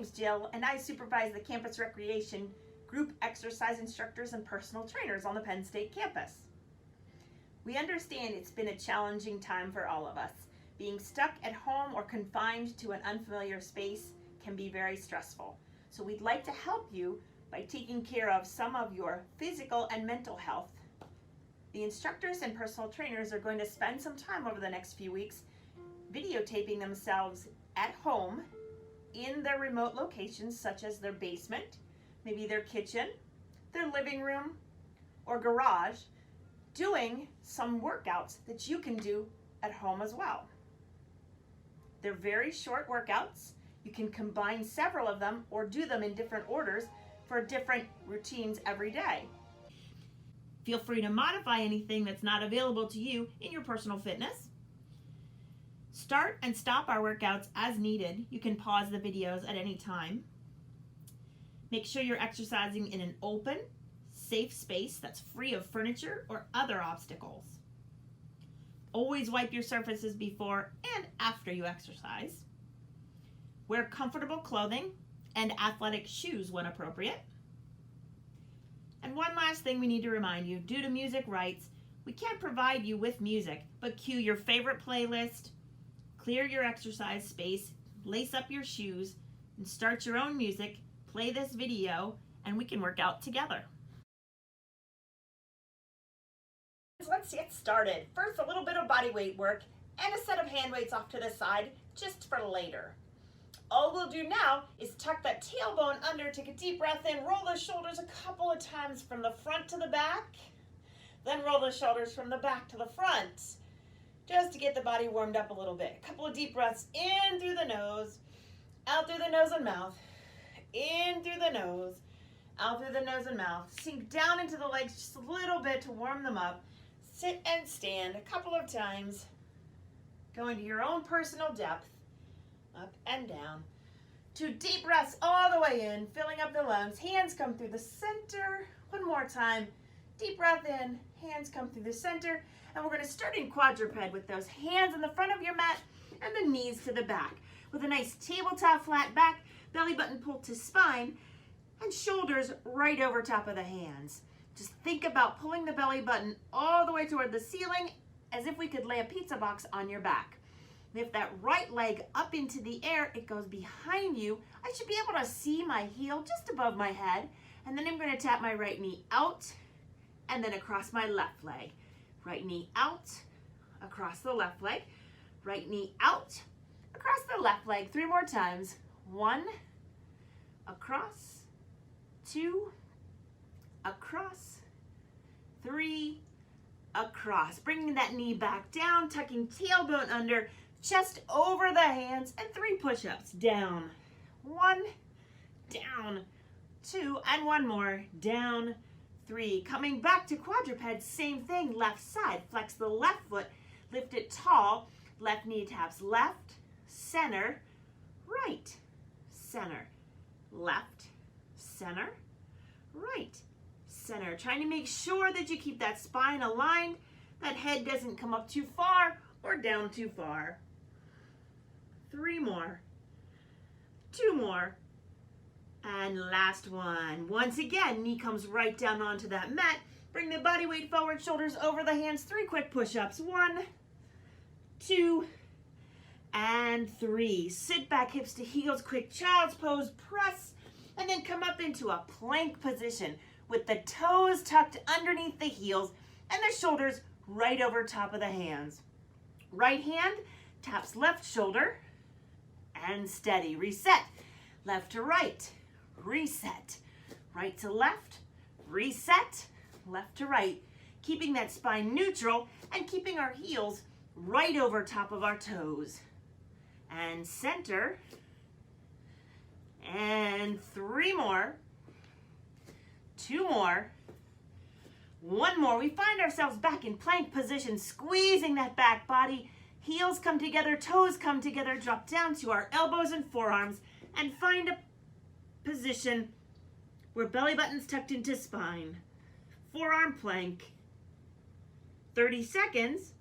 name's Jill, and I supervise the campus recreation, group exercise instructors, and personal trainers on the Penn State campus. We understand it's been a challenging time for all of us. Being stuck at home or confined to an unfamiliar space can be very stressful. So we'd like to help you by taking care of some of your physical and mental health. The instructors and personal trainers are going to spend some time over the next few weeks videotaping themselves at home in their remote locations, such as their basement, maybe their kitchen, their living room, or garage, doing some workouts that you can do at home as well. They're very short workouts. You can combine several of them or do them in different orders for different routines every day. Feel free to modify anything that's not available to you in your personal fitness. Start and stop our workouts as needed. You can pause the videos at any time. Make sure you're exercising in an open, safe space that's free of furniture or other obstacles. Always wipe your surfaces before and after you exercise. Wear comfortable clothing and athletic shoes when appropriate. And one last thing we need to remind you, due to music rights, we can't provide you with music, but cue your favorite playlist, clear your exercise space, lace up your shoes, and start your own music, play this video, and we can work out together. Let's get started. First, a little bit of body weight work and a set of hand weights off to the side just for later. All we'll do now is tuck that tailbone under, take a deep breath in, roll the shoulders a couple of times from the front to the back, then roll the shoulders from the back to the front, just to get the body warmed up a little bit. A couple of deep breaths in through the nose, out through the nose and mouth, in through the nose, out through the nose and mouth. Sink down into the legs just a little bit to warm them up. Sit and stand a couple of times. Go into your own personal depth, up and down. 2 deep breaths all the way in, filling up the lungs. Hands come through the center. One more time. Deep breath in, hands come through the center. And we're going to start in quadruped with those hands in the front of your mat and the knees to the back. With a nice tabletop flat back, belly button pulled to spine, and shoulders right over top of the hands. Just think about pulling the belly button all the way toward the ceiling as if we could lay a pizza box on your back. Lift that right leg up into the air. It goes behind you. I should be able to see my heel just above my head. And then I'm going to tap my right knee out and then across my left leg. Right knee out, across the left leg. Right knee out, across the left leg. 3 more times. 1, across, 2, across, 3, across. Bringing that knee back down, tucking tailbone under, chest over the hands, and 3 push-ups. Down, 1, down, 2, and 1 more. Down, 3. Coming back to quadruped, same thing, left side. Flex the left foot, lift it tall, left knee taps left, center, right, center, left, center, right, center. Trying to make sure that you keep that spine aligned, that head doesn't come up too far or down too far. 3 more, 2 more, and last one. Once again, knee comes right down onto that mat. Bring the body weight forward, shoulders over the hands. 3 quick push-ups. 1, 2, and 3. Sit back, hips to heels, quick child's pose, press, and then come up into a plank position with the toes tucked underneath the heels and the shoulders right over top of the hands. Right hand taps left shoulder and steady. Reset. Left to right. Reset. Right to left. Reset. Left to right. Keeping that spine neutral and keeping our heels right over top of our toes. And center. And 3 more. 2 more. 1 more. We find ourselves back in plank position, squeezing that back body. Heels come together, toes come together, drop down to our elbows and forearms, and find a position where belly button's tucked into spine. Forearm plank. 30 seconds.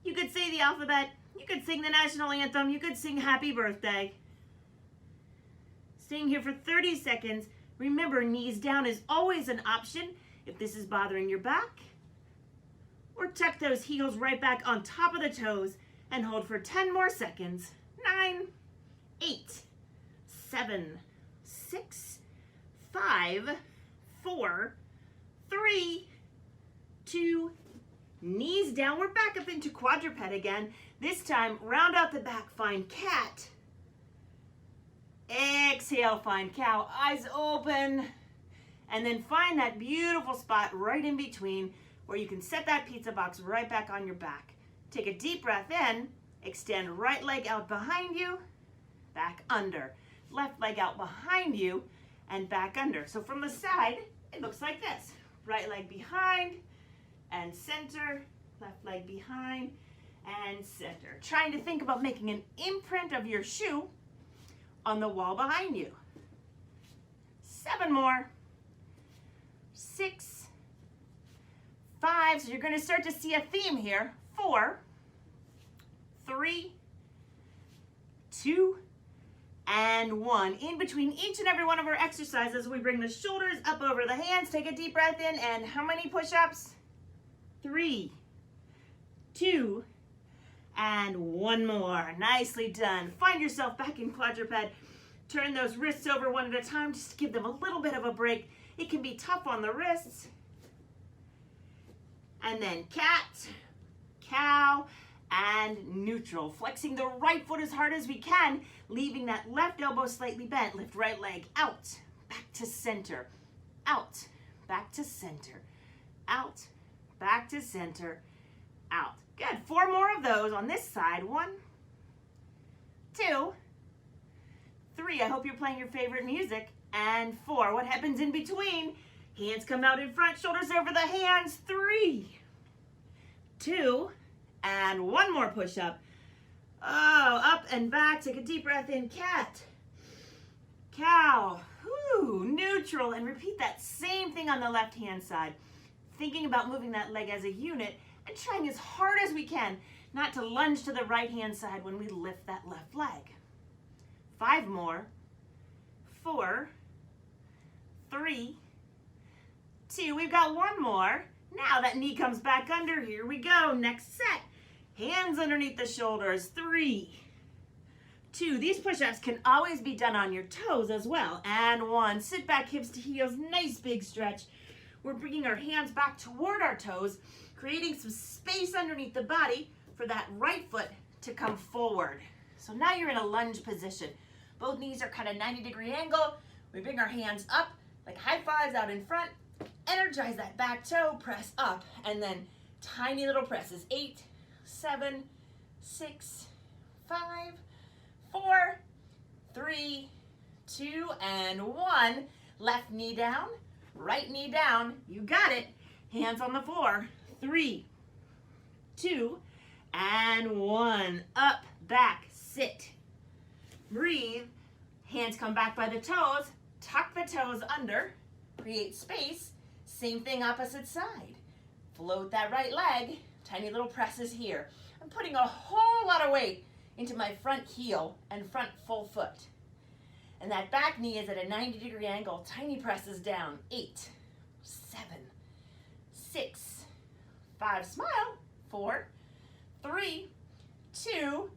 You could say the alphabet You could sing the national anthem. You could sing happy birthday. Staying here for 30 seconds. Remember, knees down is always an option if this is bothering your back. Or tuck those heels right back on top of the toes and hold for 10 more seconds. 9, 8, 7, 6, 5, 4, 3, 2, knees down. We're back up into quadruped again. This time, round out the back, find cat. Exhale, find cow, eyes open. And then find that beautiful spot right in between where you can set that pizza box right back on your back. Take a deep breath in, extend right leg out behind you, back under. Left leg out behind you and back under. So from the side, it looks like this. Right leg behind and center, left leg behind and center. Trying to think about making an imprint of your shoe on the wall behind you. 7 more. 6, 5. So you're going to start to see a theme here. 4, 3, 2, and 1. In between each and every one of our exercises, we bring the shoulders up over the hands. Take a deep breath in, and how many push-ups? 3, 2, and 1 more. Nicely done. Find yourself back in quadruped. Turn those wrists over one at a time, just to give them a little bit of a break. It can be tough on the wrists. And then cat, cow, and neutral. Flexing the right foot as hard as we can, leaving that left elbow slightly bent. Lift right leg out, back to center, out, back to center, out, back to center, out. Good. 4 more of those on this side. 1, 2, 3. I hope you're playing your favorite music. And 4. What happens in between? Hands come out in front, shoulders over the hands. 3, 2, and 1 more push-up. Oh, up and back. Take a deep breath in. Cat, cow, whoo, neutral. And repeat that same thing on the left-hand side. Thinking about moving that leg as a unit and trying as hard as we can not to lunge to the right-hand side when we lift that left leg. 5 more. 4, 3, 2. We've got 1 more. Now that knee comes back under. Here we go. Next set. Hands underneath the shoulders. 3, 2. These push-ups can always be done on your toes as well. And 1. Sit back, hips to heels. Nice big stretch. We're bringing our hands back toward our toes, creating some space underneath the body for that right foot to come forward. So now you're in a lunge position. Both knees are kind of 90-degree angle. We bring our hands up like high fives out in front. Energize that back toe, press up, and then tiny little presses. 8, 7, 6, 5, 4, 3, 2, and 1. Left knee down, right knee down. You got it. Hands on the floor. 3, 2, and 1. Up, back, sit. Breathe. Hands come back by the toes. Tuck the toes under. Create space. Same thing opposite side. Float that right leg. Tiny little presses here. I'm putting a whole lot of weight into my front heel and front full foot. And that back knee is at a 90-degree angle. Tiny presses down. 8, 7, 6, 5. Smile. 4, 3, 2,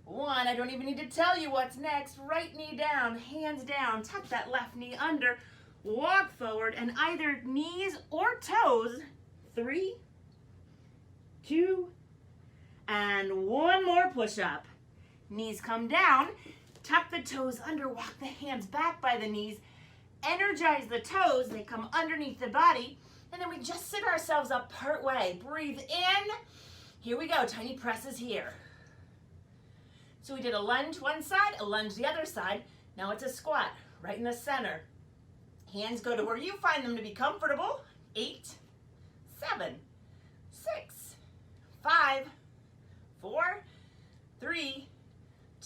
1. I don't even need to tell you what's next. Right knee down, hands down. Tuck that left knee under. Walk forward and either knees or toes. 3, 2, and 1 more push-up. Knees come down. Tuck the toes under. Walk the hands back by the knees. Energize the toes. They come underneath the body. And then we just sit ourselves up part way. Breathe in. Here we go. Tiny presses here. So we did a lunge one side, a lunge the other side. Now it's a squat right in the center. Hands go to where you find them to be comfortable. 8, 7, 6, 5, 4, 3,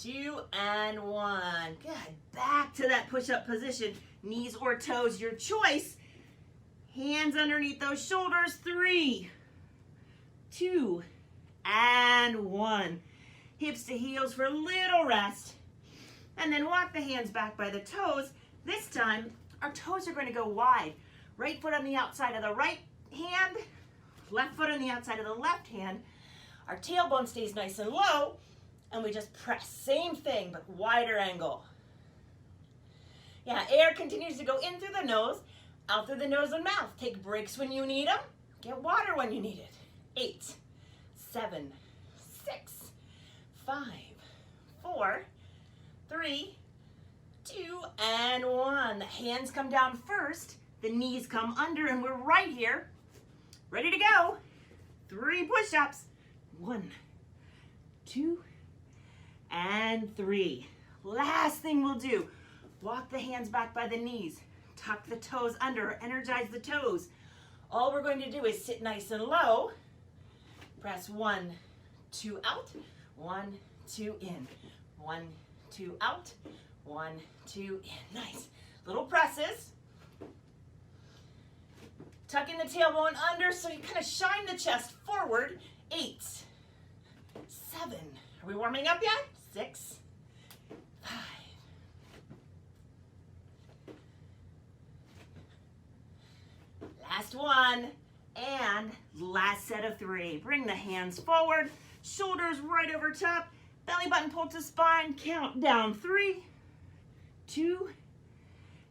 2, and 1. Good. Back to that push-up position. Knees or toes, your choice. Hands underneath those shoulders. 3, 2, and 1. hips to heels for a little rest. And then walk the hands back by the toes. This time, our toes are going to go wide. Right foot on the outside of the right hand, left foot on the outside of the left hand. Our tailbone stays nice and low, and we just press. Same thing, but wider angle. Yeah, air continues to go in through the nose, out through the nose and mouth. Take breaks when you need them. Get water when you need it. 8, 7, 6, 5, 4, 3, 2, and 1. The hands come down first, the knees come under, and we're right here, ready to go. 3 push-ups. 1, 2, and 3. Last thing we'll do, walk the hands back by the knees, tuck the toes under, energize the toes. All we're going to do is sit nice and low. Press 1, 2 out, 1, 2 in, 1, 2 out, 1, 2 in. Nice. Little presses. Tucking the tailbone under so you kind of shine the chest forward. 8, 7. Are we warming up yet? 6, 5. Last one. And last set of 3. Bring the hands forward, shoulders right over top, belly button pulled to spine. Count down. 3, 2,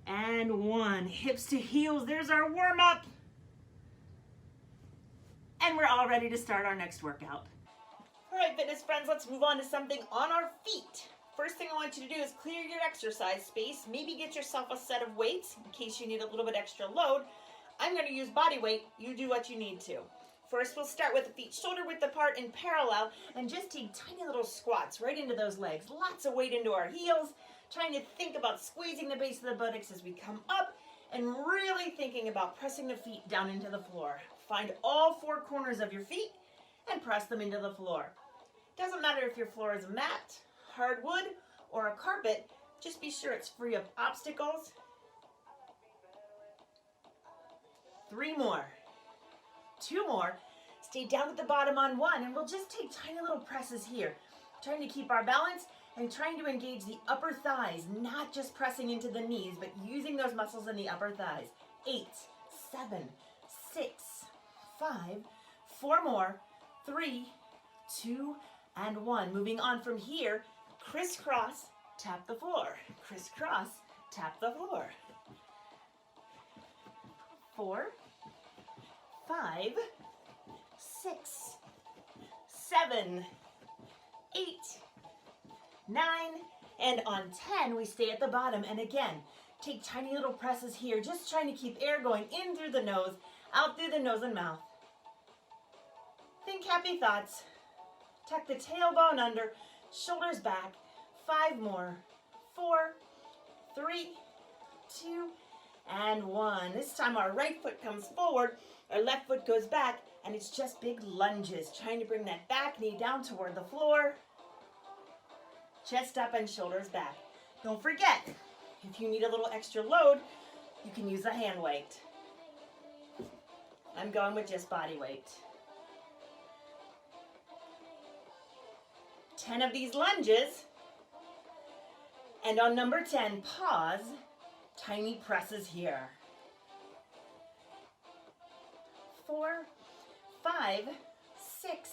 and 1. Hips to heels. There's our warm up. And we're all ready to start our next workout. All right, fitness friends, let's move on to something on our feet. First thing I want you to do is clear your exercise space. Maybe get yourself a set of weights in case you need a little bit extra load. I'm going to use body weight. You do what you need to. First, we'll start with the feet shoulder width apart in parallel and just take tiny little squats right into those legs. Lots of weight into our heels, trying to think about squeezing the base of the buttocks as we come up and really thinking about pressing the feet down into the floor. Find all 4 corners of your feet and press them into the floor. Doesn't matter if your floor is a mat, hardwood, or a carpet, just be sure it's free of obstacles. 3 more, 2 more. Stay down at the bottom on 1, and we'll just take tiny little presses here, trying to keep our balance and trying to engage the upper thighs, not just pressing into the knees, but using those muscles in the upper thighs. 8, 7, 6, 5, 4 more, 3, 2, and 1. Moving on from here, crisscross, tap the floor. Crisscross, tap the floor. 4, 5, 6, 7, 8, 9, and on 10, we stay at the bottom. And again, take tiny little presses here, just trying to keep air going in through the nose, out through the nose and mouth. Think happy thoughts. Tuck the tailbone under, shoulders back. 5 more. 4, 3, 2, and 1. This time our right foot comes forward, our left foot goes back, and it's just big lunges, trying to bring that back knee down toward the floor. Chest up and shoulders back. Don't forget, if you need a little extra load, you can use a hand weight. I'm going with just body weight. 10 of these lunges, and on number 10, pause, tiny presses here. 4, 5, 6,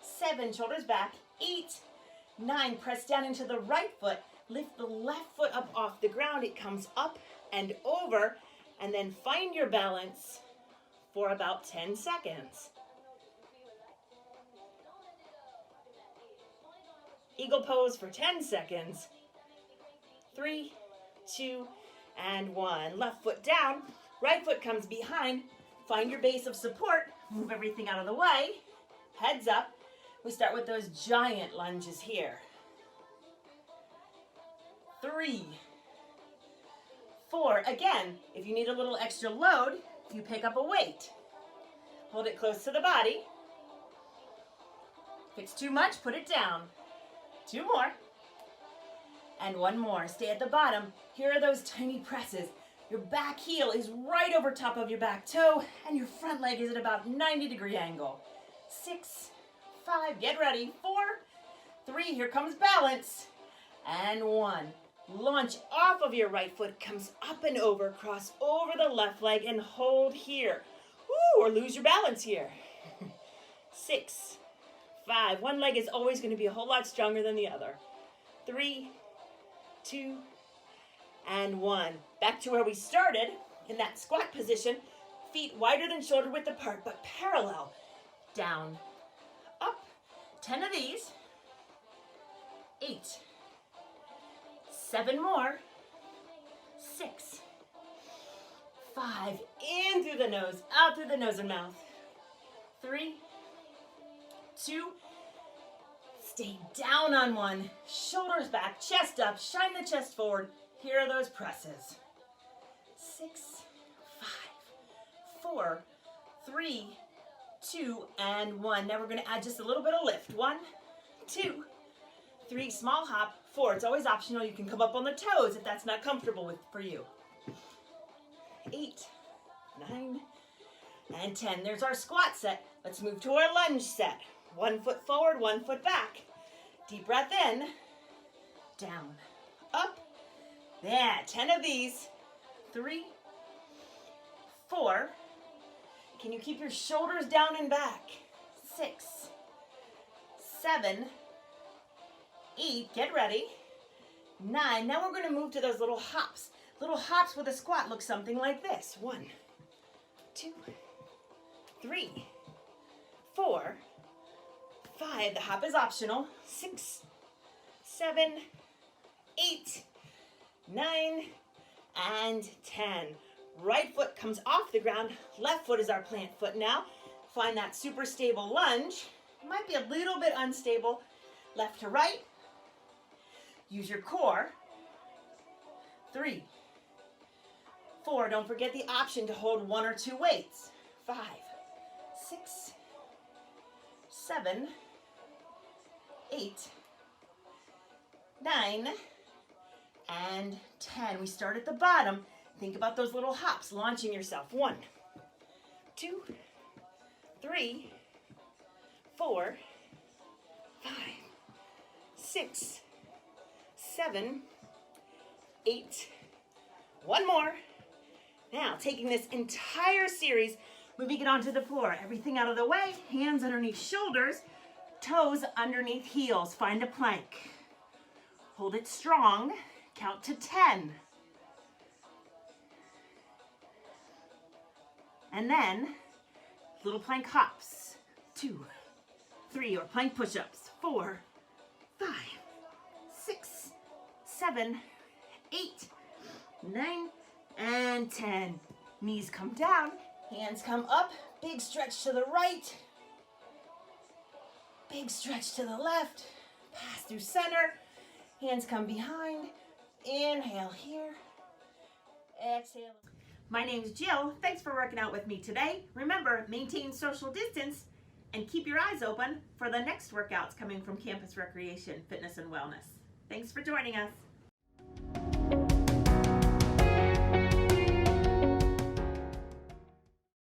7, shoulders back. 8, 9, press down into the right foot. Lift the left foot up off the ground. It comes up and over, and then find your balance for about 10 seconds. Eagle pose for 10 seconds. 3, 2, and 1. Left foot down, right foot comes behind. Find your base of support. Move everything out of the way. Heads up. We start with those giant lunges here. 3, 4. Again, if you need a little extra load, you pick up a weight. Hold it close to the body. If it's too much, put it down. 2 more. And 1 more. Stay at the bottom. Here are those tiny presses. Your back heel is right over top of your back toe, and your front leg is at about 90-degree angle. 6, 5, get ready. 4, 3, here comes balance, and 1. Launch off of your right foot, comes up and over, cross over the left leg, and hold here. Woo, or lose your balance here. 6, 5, one leg is always going to be a whole lot stronger than the other. 3, 2, and 1. Back to where we started, in that squat position, feet wider than shoulder width apart, but parallel. Down, up, 10 of these, 8, 7 more, 6, 5, in through the nose, out through the nose and mouth, 3, 2, stay down on 1, shoulders back, chest up, shine the chest forward, here are those presses, 6, 5, 4, 3, 2, and 1. Now we're going to add just a little bit of lift. 1, 2, 3, small hop, 4. It's always optional. You can come up on the toes if that's not comfortable for you. 8, 9, and 10. There's our squat set. Let's move to our lunge set. 1 foot forward, 1 foot back. Deep breath in, down, up. Yeah, 10 of these. 3, 4. Can you keep your shoulders down and back? 6, 7, 8, get ready. 9, now we're going to move to those little hops. Little hops with a squat look something like this. 1, 2, 3, 4, 5. The hop is optional. 6, 7, 8, 9, and 10. Right foot comes off the ground. Left foot is our plant foot now. Find that super stable lunge. It might be a little bit unstable. Left to right. Use your core. 3, 4. Don't forget the option to hold 1 or 2 weights. 5, 6, 7, 8, 9, and 10. We start at the bottom. Think about those little hops, launching yourself. 1, 2, 3, 4, 5, 6, 7, 8. 1 more. Now, taking this entire series, moving it onto the floor. Everything out of the way, hands underneath shoulders, toes underneath heels. Find a plank. Hold it strong. Count to 10. And then, little plank hops. 2, 3, or plank push-ups. 4, 5, 6, 7, 8, 9, and 10. Knees come down, hands come up. Big stretch to the right. Big stretch to the left. Pass through center. Hands come behind. Inhale here. Exhale. My name's Jill. Thanks for working out with me today. Remember, maintain social distance and keep your eyes open for the next workouts coming from Campus Recreation, Fitness and Wellness. Thanks for joining us.